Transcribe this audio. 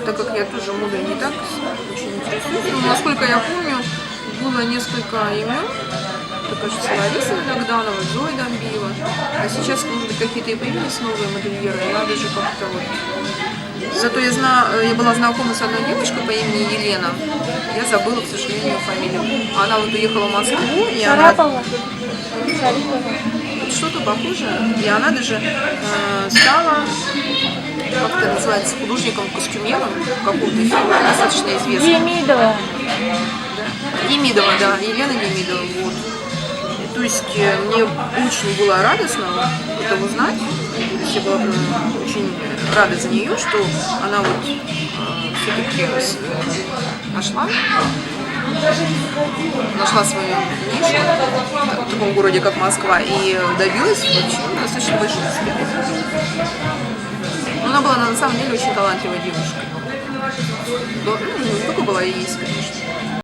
так как я тоже модой не так очень интересуюсь, но, насколько я помню, было несколько имен. Это, кажется, Лариса Богданова, Зоя Домбиева. А сейчас, может быть, какие-то и появились новые модельеры, и надо же как-то вот... Зато я была знакома с одной девочкой по имени Елена. Я забыла, к сожалению, фамилию. Она вот уехала в Москву, и она... Что-то похожее. И она даже стала, как это называется, художником-костюмером в каком-то фильме, достаточно известном. Демидова. Да. Демидова, да, Елена Демидова. Вот. И, то есть мне очень было радостно это узнать. То есть я была очень рада за нее, что она вот все-таки нашла свою нишу в таком городе, как Москва, и добилась вообще достаточно большого успеха. Но она была на самом деле очень талантливой девушкой. Ну, не только была и есть, конечно.